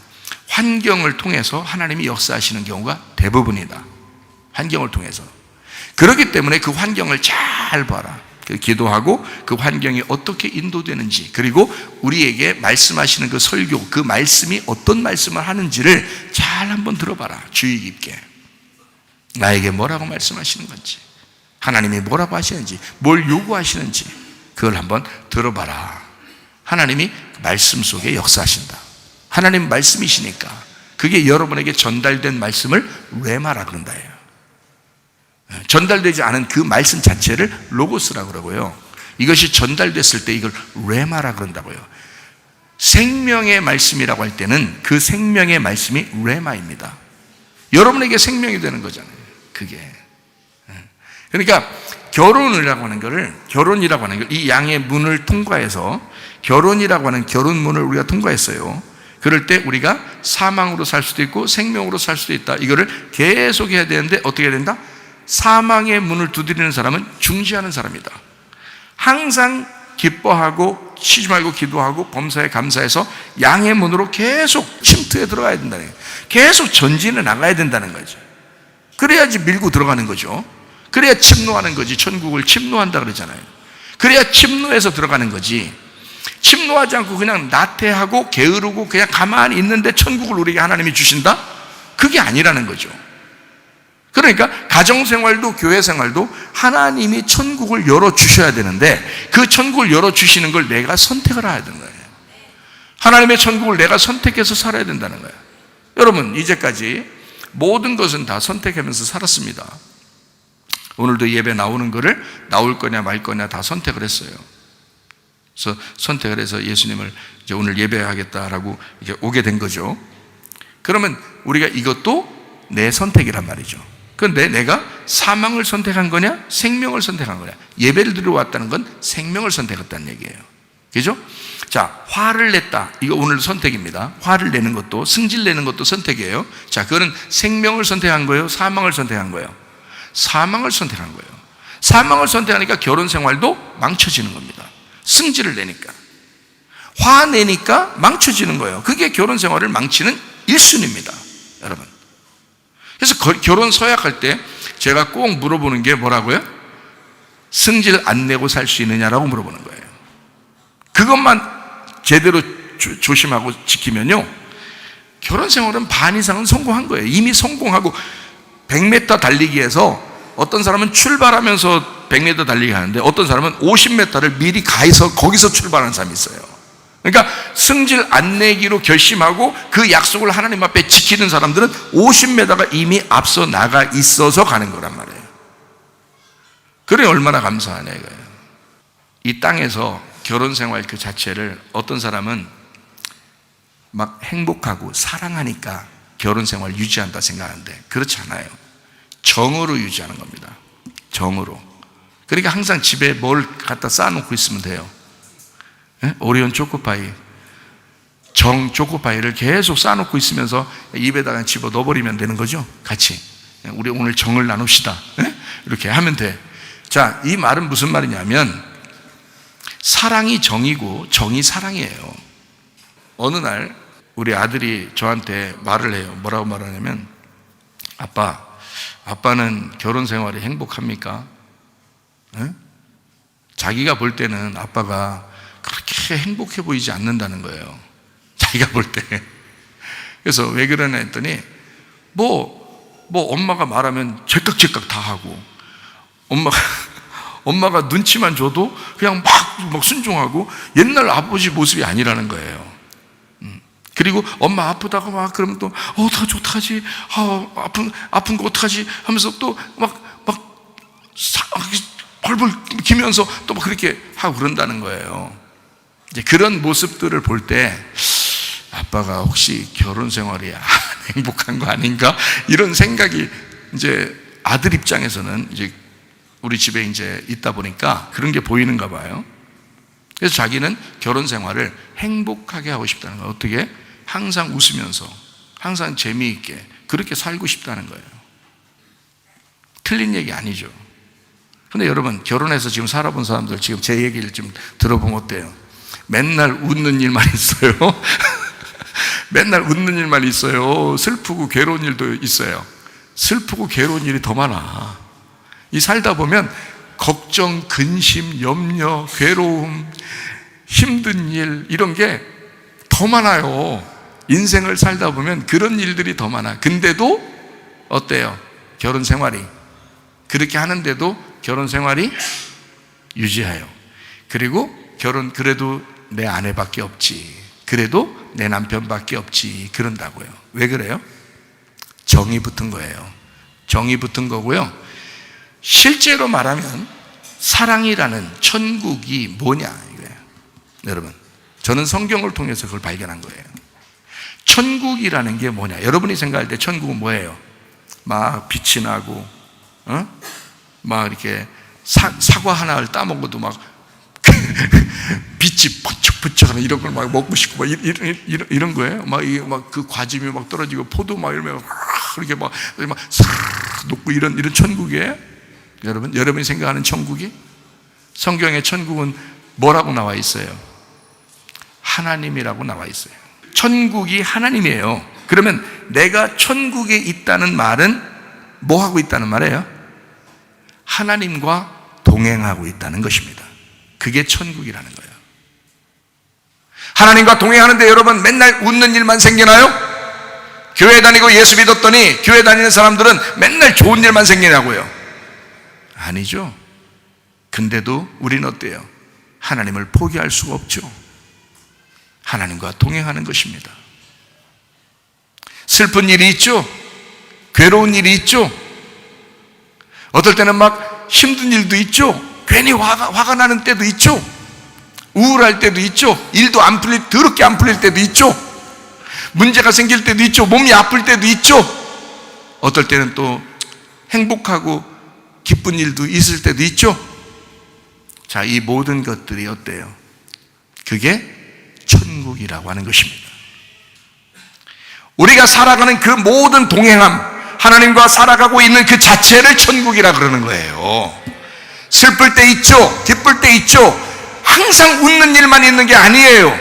환경을 통해서 하나님이 역사하시는 경우가 대부분이다. 환경을 통해서. 그렇기 때문에 그 환경을 잘 봐라. 기도하고 그 환경이 어떻게 인도되는지, 그리고 우리에게 말씀하시는 그 설교, 그 말씀이 어떤 말씀을 하는지를 잘 한번 들어봐라. 주의 깊게. 나에게 뭐라고 말씀하시는 건지, 하나님이 뭐라고 하시는지, 뭘 요구하시는지 그걸 한번 들어봐라. 하나님이 말씀 속에 역사하신다. 하나님 말씀이시니까 그게 여러분에게 전달된 말씀을 레마라 그런다 해요. 전달되지 않은 그 말씀 자체를 로고스라고 그러고요. 이것이 전달됐을 때 이걸 레마라 그런다고요. 생명의 말씀이라고 할 때는 그 생명의 말씀이 레마입니다. 여러분에게 생명이 되는 거잖아요, 그게. 그러니까 결혼이라고 하는 걸, 이 양의 문을 통과해서 결혼이라고 하는 결혼문을 우리가 통과했어요. 그럴 때 우리가 사망으로 살 수도 있고 생명으로 살 수도 있다. 이거를 계속 해야 되는데 어떻게 해야 된다? 사망의 문을 두드리는 사람은 중지하는 사람이다. 항상 기뻐하고 쉬지 말고 기도하고 범사에 감사해서 양의 문으로 계속 침투해 들어가야 된다는 거예요. 계속 전진해 나가야 된다는 거죠. 그래야지 밀고 들어가는 거죠. 그래야 침노하는 거지. 천국을 침노한다 그러잖아요. 그래야 침노해서 들어가는 거지. 침노하지 않고 그냥 나태하고 게으르고 그냥 가만히 있는데 천국을 우리에게 하나님이 주신다? 그게 아니라는 거죠. 그러니까 가정생활도 교회생활도 하나님이 천국을 열어주셔야 되는데 그 천국을 열어주시는 걸 내가 선택을 해야 되는 거예요. 하나님의 천국을 내가 선택해서 살아야 된다는 거예요. 여러분, 이제까지 모든 것은 다 선택하면서 살았습니다. 오늘도 예배 나오는 거를 나올 거냐 말 거냐 다 선택을 했어요. 그래서 선택을 해서 예수님을 이제 오늘 예배하겠다라고 이렇게 오게 된 거죠. 그러면 우리가 이것도 내 선택이란 말이죠. 그런데 내가 사망을 선택한 거냐 생명을 선택한 거냐. 예배를 드리러 왔다는 건 생명을 선택했다는 얘기예요. 그죠? 자, 화를 냈다. 이거 오늘 선택입니다. 화를 내는 것도, 승질 내는 것도 선택이에요. 자, 그거는 생명을 선택한 거예요, 사망을 선택한 거예요? 사망을 선택한 거예요. 사망을 선택하니까 결혼 생활도 망쳐지는 겁니다. 승질을 내니까, 화내니까 망쳐지는 거예요. 그게 결혼 생활을 망치는 1순위입니다, 여러분. 그래서 결혼 서약할 때 제가 꼭 물어보는 게 뭐라고요? 승질 안 내고 살 수 있느냐라고 물어보는 거예요. 그것만 제대로 조심하고 지키면요, 결혼 생활은 반 이상은 성공한 거예요. 이미 성공하고 100m 달리기에서 어떤 사람은 출발하면서 100m 달리기 하는데 어떤 사람은 50m를 미리 가서 거기서 출발하는 사람이 있어요. 그러니까 승질 안 내기로 결심하고 그 약속을 하나님 앞에 지키는 사람들은 50m가 이미 앞서 나가 있어서 가는 거란 말이에요. 그래 얼마나 감사하냐 이거예요. 이 땅에서 결혼 생활 그 자체를 어떤 사람은 막 행복하고 사랑하니까 결혼 생활 유지한다 생각하는데 그렇지 않아요. 정으로 유지하는 겁니다. 정으로. 그러니까 항상 집에 뭘 갖다 쌓아놓고 있으면 돼요. 예? 오리온 초코파이, 정 초코파이를 계속 쌓아놓고 있으면서 입에다가 집어 넣어버리면 되는 거죠. 같이 우리 오늘 정을 나눕시다. 예? 이렇게 하면 돼. 자, 이 말은 무슨 말이냐면 사랑이 정이고 정이 사랑이에요. 어느 날 우리 아들이 저한테 말을 해요. 뭐라고 말하냐면 아빠는 결혼 생활이 행복합니까? 예? 자기가 볼 때는 아빠가 그렇게 행복해 보이지 않는다는 거예요. 자기가 볼 때. 그래서 왜 그러냐 했더니 엄마가 말하면 제깍제깍 다 하고 엄마가 눈치만 줘도 그냥 막 순종하고 옛날 아버지 모습이 아니라는 거예요. 그리고 엄마 아프다고 막 그러면 또 어떡하지 아픈 거 어떡하지 하면서 또 벌벌 기면서 또 막 그렇게 하고 그런다는 거예요. 이제 그런 모습들을 볼 때 아빠가 혹시 결혼 생활이 안 행복한 거 아닌가 이런 생각이 이제 아들 입장에서는 이제 우리 집에 이제 있다 보니까 그런 게 보이는가 봐요. 그래서 자기는 결혼 생활을 행복하게 하고 싶다는 거예요. 어떻게? 항상 웃으면서 항상 재미있게 그렇게 살고 싶다는 거예요. 틀린 얘기 아니죠. 근데 여러분 결혼해서 지금 살아본 사람들 지금 제 얘기를 좀 들어보면 어때요? 맨날 웃는 일만 있어요. 맨날 웃는 일만 있어요. 슬프고 괴로운 일도 있어요. 슬프고 괴로운 일이 더 많아. 이 살다 보면 걱정, 근심, 염려, 괴로움, 힘든 일 이런 게 더 많아요. 인생을 살다 보면 그런 일들이 더 많아. 근데도 어때요? 결혼 생활이 그렇게 하는데도 결혼 생활이 유지해요. 그리고 그래도 내 아내밖에 없지, 그래도 내 남편밖에 없지 그런다고요. 왜 그래요? 정이 붙은 거예요. 정이 붙은 거고요. 실제로 말하면 사랑이라는 천국이 뭐냐 이거예요. 여러분, 저는 성경을 통해서 그걸 발견한 거예요. 천국이라는 게 뭐냐? 여러분이 생각할 때 천국은 뭐예요? 막 빛이 나고 막 이렇게 사과 하나를 따먹어도 막 빛이 부쩍부쩍하는 이런 걸 막 먹고 싶고 막 이런 거예요. 막 그 과즙이 막 떨어지고 포도 막 이러면 그렇게 막 녹고 이런 천국이에요. 여러분이 생각하는 천국이? 성경의 천국은 뭐라고 나와 있어요? 하나님이라고 나와 있어요. 천국이 하나님이에요. 그러면 내가 천국에 있다는 말은 뭐 하고 있다는 말이에요? 하나님과 동행하고 있다는 것입니다. 그게 천국이라는 거예요. 하나님과 동행하는데 여러분 맨날 웃는 일만 생기나요? 교회 다니고 예수 믿었더니 교회 다니는 사람들은 맨날 좋은 일만 생기냐고요? 아니죠. 근데도 우리는 어때요? 하나님을 포기할 수가 없죠. 하나님과 동행하는 것입니다. 슬픈 일이 있죠. 괴로운 일이 있죠. 어떨 때는 막 힘든 일도 있죠. 괜히 화가 나는 때도 있죠. 우울할 때도 있죠. 일도 더럽게 안 풀릴 때도 있죠. 문제가 생길 때도 있죠. 몸이 아플 때도 있죠. 어떨 때는 또 행복하고 기쁜 일도 있을 때도 있죠. 자, 이 모든 것들이 어때요? 그게 천국이라고 하는 것입니다. 우리가 살아가는 그 모든 동행함, 하나님과 살아가고 있는 그 자체를 천국이라 그러는 거예요. 슬플 때 있죠. 기쁠 때 있죠. 항상 웃는 일만 있는 게 아니에요.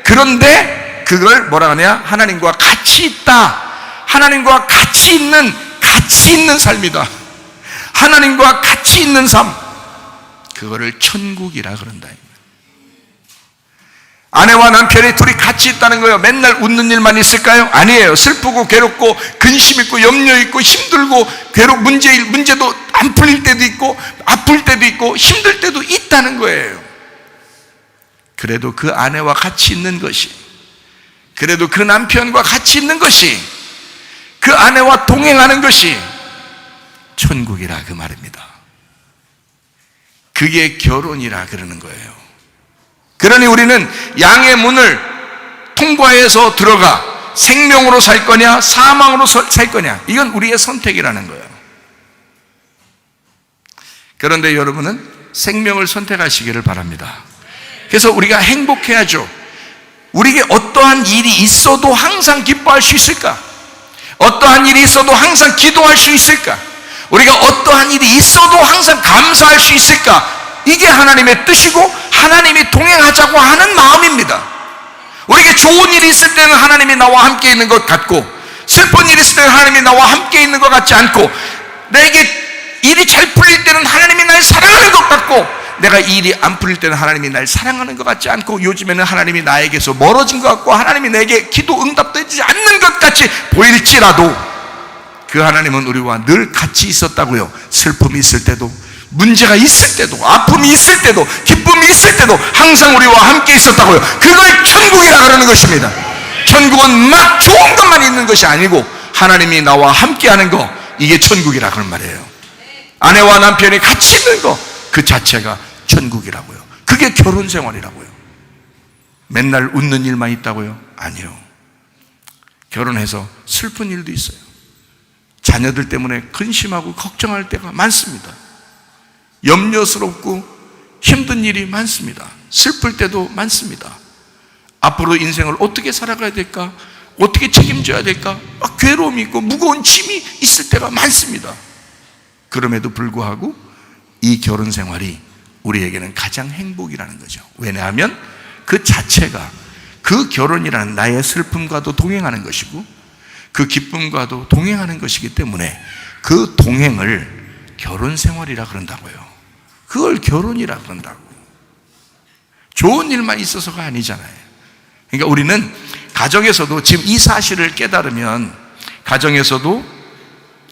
그런데 그걸 뭐라 하냐? 하나님과 같이 있다. 하나님과 같이 있는 삶이다. 하나님과 같이 있는 삶, 그거를 천국이라 그런다. 아내와 남편이 둘이 같이 있다는 거예요. 맨날 웃는 일만 있을까요? 아니에요. 슬프고 괴롭고 근심 있고 염려 있고 힘들고 문제도 안 풀릴 때도 있고 아플 때도 있고 힘들 때도 있다는 거예요. 그래도 그 아내와 같이 있는 것이, 그래도 그 남편과 같이 있는 것이, 그 아내와 동행하는 것이 천국이라 그 말입니다. 그게 결혼이라 그러는 거예요. 그러니 우리는 양의 문을 통과해서 들어가 생명으로 살 거냐 사망으로 살 거냐, 이건 우리의 선택이라는 거예요. 그런데 여러분은 생명을 선택하시기를 바랍니다. 그래서 우리가 행복해야죠. 우리에게 어떠한 일이 있어도 항상 기뻐할 수 있을까? 어떠한 일이 있어도 항상 기도할 수 있을까? 우리가 어떠한 일이 있어도 항상 감사할 수 있을까? 이게 하나님의 뜻이고 하나님이 동행하자고 하는 마음입니다. 우리에게 좋은 일이 있을 때는 하나님이 나와 함께 있는 것 같고, 슬픈 일이 있을 때는 하나님이 나와 함께 있는 것 같지 않고, 내게 일이 잘 풀릴 때는 하나님이 날 사랑하는 것 같고, 내가 이 일이 안 풀릴 때는 하나님이 날 사랑하는 것 같지 않고, 요즘에는 하나님이 나에게서 멀어진 것 같고 하나님이 내게 기도 응답도 해주지 않는 것 같이 보일지라도 그 하나님은 우리와 늘 같이 있었다고요. 슬픔이 있을 때도, 문제가 있을 때도, 아픔이 있을 때도, 기쁨이 있을 때도 항상 우리와 함께 있었다고요. 그걸 천국이라 그러는 것입니다. 천국은 막 좋은 것만 있는 것이 아니고 하나님이 나와 함께하는 거, 이게 천국이라 그런 말이에요. 아내와 남편이 같이 있는 거, 그 자체가 천국이라고요. 그게 결혼 생활이라고요. 맨날 웃는 일만 있다고요? 아니요. 결혼해서 슬픈 일도 있어요. 자녀들 때문에 근심하고 걱정할 때가 많습니다. 염려스럽고 힘든 일이 많습니다. 슬플 때도 많습니다. 앞으로 인생을 어떻게 살아가야 될까? 어떻게 책임져야 될까? 괴로움이 있고 무거운 짐이 있을 때가 많습니다. 그럼에도 불구하고 이 결혼 생활이 우리에게는 가장 행복이라는 거죠. 왜냐하면 그 자체가, 그 결혼이라는 나의 슬픔과도 동행하는 것이고 그 기쁨과도 동행하는 것이기 때문에 그 동행을 결혼 생활이라 그런다고요. 그걸 결혼이라 그런다고. 좋은 일만 있어서가 아니잖아요. 그러니까 우리는 가정에서도 지금 이 사실을 깨달으면 가정에서도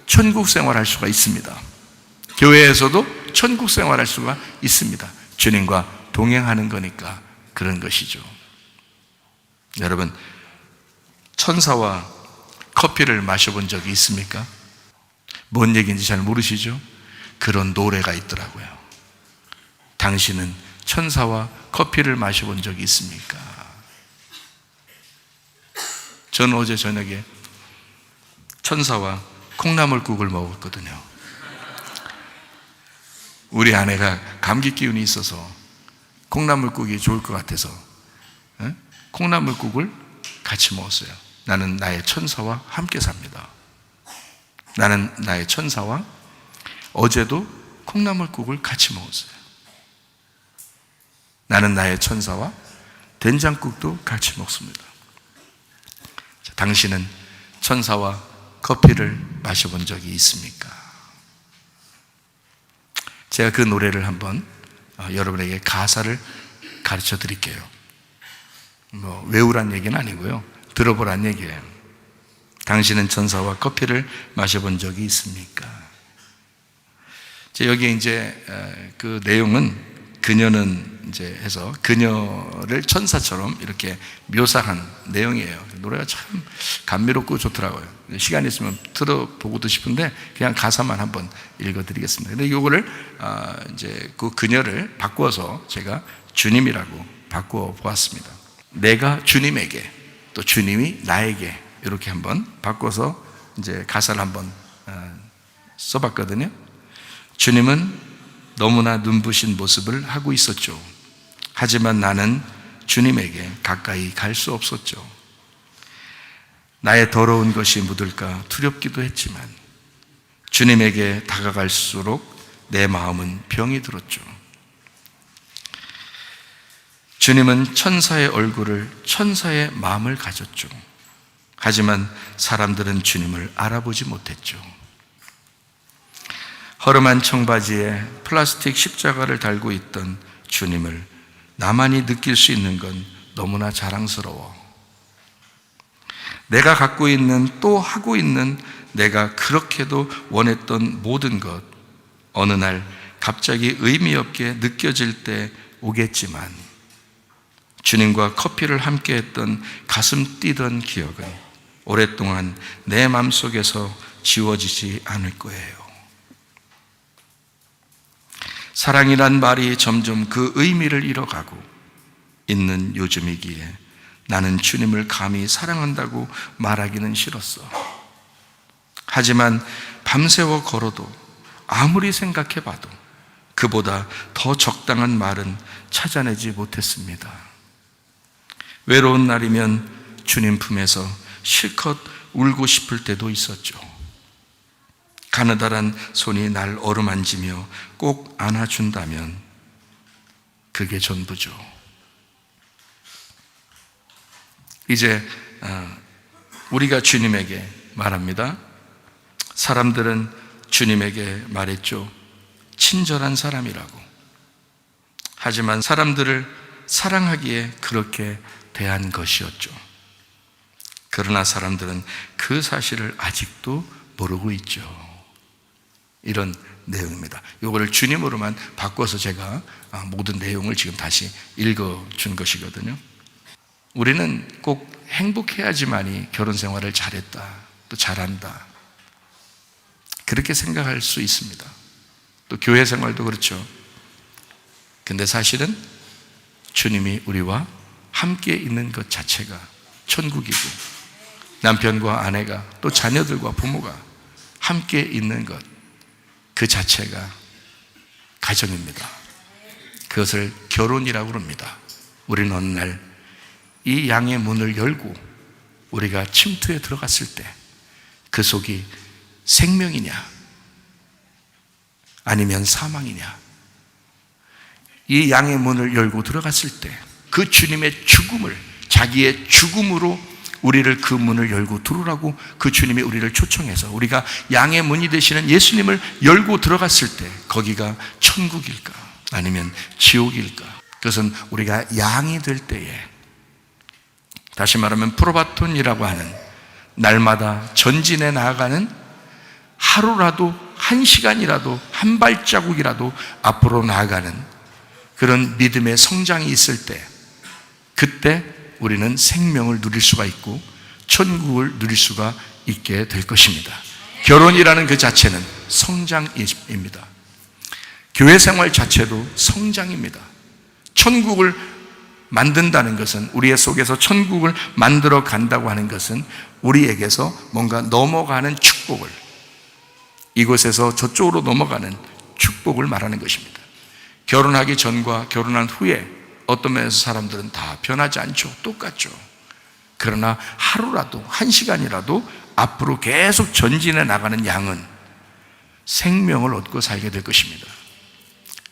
천국 생활할 수가 있습니다. 교회에서도 천국 생활할 수가 있습니다. 주님과 동행하는 거니까 그런 것이죠. 여러분, 천사와 커피를 마셔본 적이 있습니까? 뭔 얘기인지 잘 모르시죠? 그런 노래가 있더라고요. 당신은 천사와 커피를 마셔본 적이 있습니까? 저는 어제 저녁에 천사와 콩나물국을 먹었거든요. 우리 아내가 감기 기운이 있어서 콩나물국이 좋을 것 같아서 콩나물국을 같이 먹었어요. 나는 나의 천사와 함께 삽니다. 나는 나의 천사와 어제도 콩나물국을 같이 먹었어요. 나는 나의 천사와 된장국도 같이 먹습니다. 자, 당신은 천사와 커피를 마셔본 적이 있습니까? 제가 그 노래를 한번 여러분에게 가사를 가르쳐 드릴게요. 외우란 얘기는 아니고요, 들어보란 얘기예요. 당신은 천사와 커피를 마셔본 적이 있습니까? 여기 이제 그 내용은 그녀는 이제 해서 그녀를 천사처럼 이렇게 묘사한 내용이에요. 노래가 참 감미롭고 좋더라고요. 시간 있으면 들어보고도 싶은데 그냥 가사만 한번 읽어드리겠습니다. 근데 이거를 이제 그 그녀를 바꾸어서 제가 주님이라고 바꾸어 보았습니다. 내가 주님에게, 또 주님이 나에게, 이렇게 한번 바꿔서 이제 가사를 한번 써봤거든요. 주님은 너무나 눈부신 모습을 하고 있었죠. 하지만 나는 주님에게 가까이 갈 수 없었죠. 나의 더러운 것이 묻을까 두렵기도 했지만 주님에게 다가갈수록 내 마음은 병이 들었죠. 주님은 천사의 얼굴을, 천사의 마음을 가졌죠. 하지만 사람들은 주님을 알아보지 못했죠. 허름한 청바지에 플라스틱 십자가를 달고 있던 주님을 나만이 느낄 수 있는 건 너무나 자랑스러워. 내가 갖고 있는, 또 하고 있는, 내가 그렇게도 원했던 모든 것, 어느 날 갑자기 의미 없게 느껴질 때 오겠지만 주님과 커피를 함께 했던 가슴 뛰던 기억은 오랫동안 내 마음속에서 지워지지 않을 거예요. 사랑이란 말이 점점 그 의미를 잃어가고 있는 요즘이기에 나는 주님을 감히 사랑한다고 말하기는 싫었어. 하지만 밤새워 걸어도 아무리 생각해봐도 그보다 더 적당한 말은 찾아내지 못했습니다. 외로운 날이면 주님 품에서 실컷 울고 싶을 때도 있었죠. 가느다란 손이 날 어루만지며 꼭 안아준다면 그게 전부죠. 이제 우리가 주님에게 말합니다. 사람들은 주님에게 말했죠. 친절한 사람이라고. 하지만 사람들을 사랑하기에 그렇게 대한 것이었죠. 그러나 사람들은 그 사실을 아직도 모르고 있죠. 이런 내용입니다. 이거를 주님으로만 바꿔서 제가 모든 내용을 지금 다시 읽어준 것이거든요. 우리는 꼭 행복해야지만이 결혼 생활을 잘했다, 또 잘한다, 그렇게 생각할 수 있습니다. 또 교회 생활도 그렇죠. 근데 사실은 주님이 우리와 함께 있는 것 자체가 천국이고, 남편과 아내가 또 자녀들과 부모가 함께 있는 것, 그 자체가 가정입니다. 그것을 결혼이라고 합니다. 우리는 어느 날 이 양의 문을 열고 우리가 침투에 들어갔을 때 그 속이 생명이냐 아니면 사망이냐, 이 양의 문을 열고 들어갔을 때 그 주님의 죽음을, 자기의 죽음으로 우리를 그 문을 열고 들어오라고 그 주님이 우리를 초청해서 우리가 양의 문이 되시는 예수님을 열고 들어갔을 때 거기가 천국일까 아니면 지옥일까? 그것은 우리가 양이 될 때에, 다시 말하면 프로바톤이라고 하는 날마다 전진해 나아가는, 하루라도 한 시간이라도 한 발자국이라도 앞으로 나아가는 그런 믿음의 성장이 있을 때, 그때 우리는 생명을 누릴 수가 있고 천국을 누릴 수가 있게 될 것입니다. 결혼이라는 그 자체는 성장입니다. 교회 생활 자체도 성장입니다. 천국을 만든다는 것은, 우리의 속에서 천국을 만들어 간다고 하는 것은 우리에게서 뭔가 넘어가는 축복을, 이곳에서 저쪽으로 넘어가는 축복을 말하는 것입니다. 결혼하기 전과 결혼한 후에 어떤 면에서 사람들은 다 변하지 않죠. 똑같죠. 그러나 하루라도, 한 시간이라도 앞으로 계속 전진해 나가는 양은 생명을 얻고 살게 될 것입니다.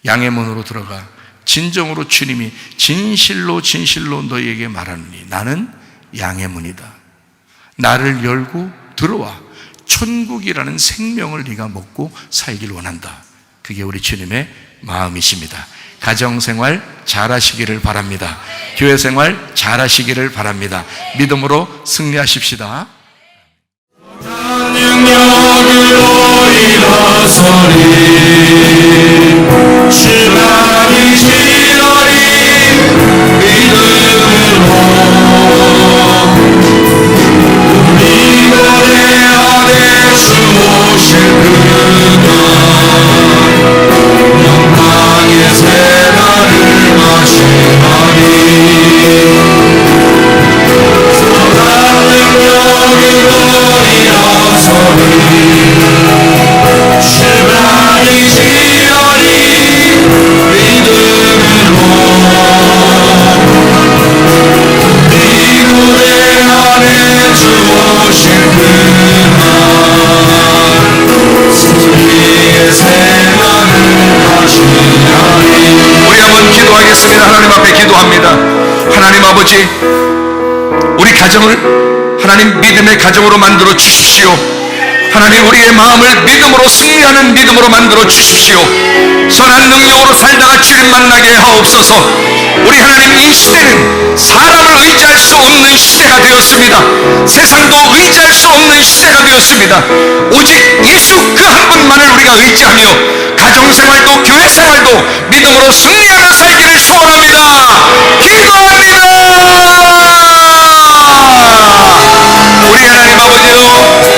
양의 문으로 들어가 진정으로 주님이 진실로 진실로 너희에게 말하노니 나는 양의 문이다. 나를 열고 들어와 천국이라는 생명을 네가 먹고 살길 원한다. 그게 우리 주님의 마음이십니다. 가정생활 잘하시기를 바랍니다. 교회생활 잘하시기를 바랍니다. 믿음으로 승리하십시다. 능력으로 일어서리 주만이 지어리 믿음으로 우리 고대 안에 주 오실 그날 영광의 새날을 마시나니 선한 능력으로 일어서리 주만이 지어리 믿음으로 이 고대 안에 주 오실 그날 승리의 새날을 하시나니. 우리 한번 기도하겠습니다. 하나님 앞에 기도합니다. 하나님 아버지, 우리 가정을 하나님 믿음의 가정으로 만들어 주십시오. 하나님, 우리의 마음을 믿음으로 승리하는 믿음으로 만들어 주십시오. 선한 능력으로 살다가 주님 만나게 하옵소서. 우리 하나님, 이 시대는 사람을 의지할 수 없는 시대가 되었습니다. 세상도 의지할 수 없는 시대가 되었습니다. 오직 예수 그 한 분만을 우리가 의지하며 가정생활도 교회생활도 믿음으로 승리하며 살기를 소원합니다. 기도합니다. 우리 하나님 아버지요,